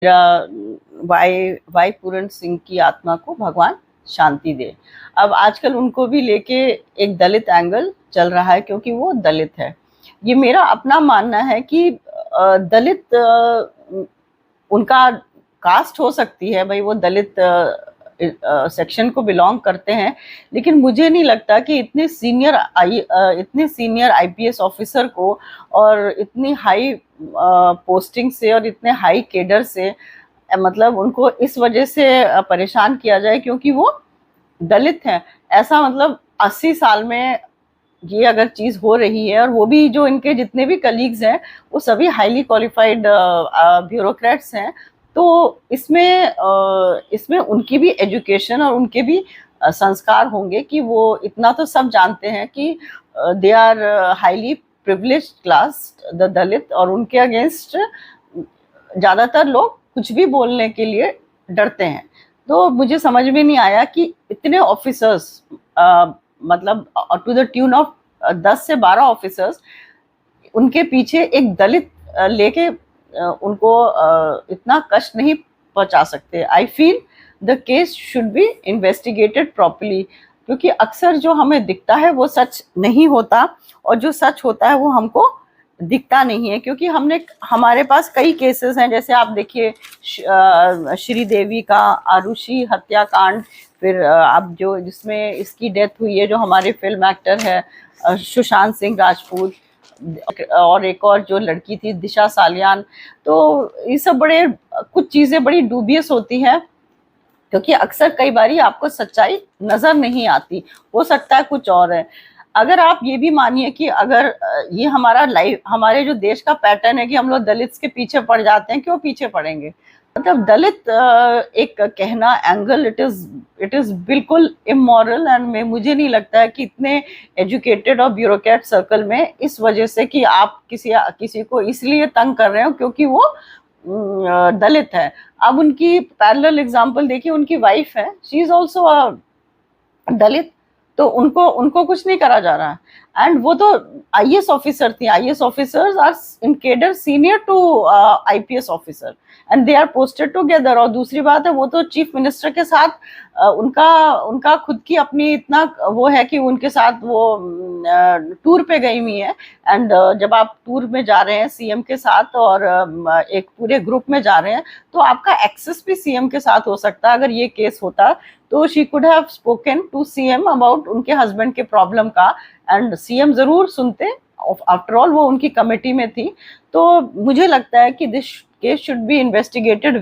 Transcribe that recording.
Y Puran Singh की आत्मा को भगवान शांति दे। अब आजकल उनको भी लेके एक दलित एंगल चल रहा है क्योंकि वो दलित है। ये मेरा अपना मानना है कि दलित उनका कास्ट हो सकती है, भाई वो दलित सेक्शन को बिलोंग करते हैं, लेकिन मुझे नहीं लगता कि इतने सीनियर आईपीएस ऑफिसर को और इतनी हाई पोस्टिंग से और इतने हाई केडर से मतलब उनको इस वजह से परेशान किया जाए क्योंकि वो दलित हैं। ऐसा मतलब 80 साल में ये अगर चीज हो रही है, और वो भी जो इनके जितने भी कलीग्स हैं वो सभी हाईली क्वालिफाइड ब्यूरोक्रेट्स हैं, तो इसमें उनकी भी एजुकेशन और उनके भी संस्कार होंगे कि वो इतना तो सब जानते हैं कि they are highly privileged class the Dalit, और उनके अगेंस्ट ज्यादातर लोग कुछ भी बोलने के लिए डरते हैं। तो मुझे समझ में नहीं आया कि इतने ऑफिसर्स मतलब टू द ट्यून ऑफ 10 से 12 ऑफिसर्स उनके पीछे एक दलित लेके उनको इतना कष्ट नहीं पहुंचा सकते। I feel the case should be investigated properly, क्योंकि अक्सर जो हमें दिखता है वो सच नहीं होता, और जो सच होता है वो हमको दिखता नहीं है। क्योंकि हमारे पास कई केसेस हैं, जैसे आप देखिए श्रीदेवी का आरुषि हत्याकांड, फिर अब जो जिसमें इसकी डेथ हुई है जो हमारे फिल्म एक्टर है सुशांत सिंह राजपूत, और एक और जो लड़की थी दिशा सालियान। तो ये सब कुछ चीजें बड़ी डूबियस होती हैं क्योंकि अक्सर कई बारी आपको सच्चाई नजर नहीं आती, हो सकता है कुछ और है। अगर आप ये भी मानिए कि अगर ये हमारे जो देश का पैटर्न है कि हम लोग दलित के पीछे पड़ जाते हैं, क्यों पीछे पड़ेंगे? मतलब दलित एक कहना एंगल, इट इज बिल्कुल इमोरल, एंड मुझे नहीं लगता है कि इतने एजुकेटेड और ब्यूरोक्रेट सर्कल में इस वजह से कि आप किसी को इसलिए तंग कर रहे हो क्योंकि वो दलित है। अब उनकी पैरेलल एग्जांपल देखिए, उनकी वाइफ है, शी इज ऑल्सो अ दलित, तो उनको कुछ नहीं करा जा रहा है। एंड वो तो आईएएस ऑफिसर थी। IAS officers are in cadre senior to IPS officer and they are posted together. और दूसरी बात है, वो तो चीफ मिनिस्टर के साथ उनका खुद की अपनी इतना वो है कि उनके साथ वो टूर पे गई हुई है। एंड जब आप टूर में जा रहे हैं सीएम के साथ और एक पूरे ग्रुप में जा रहे हैं, तो आपका एक्सेस भी सीएम के साथ हो सकता है। अगर ये केस होता तो she could have spoken to CM about उनके हस्बैंड के प्रॉब्लम का, एंड सीएम जरूर सुनते। आफ्टर ऑल वो उनकी कमेटी में थी। तो मुझे लगता है कि this case should be investigated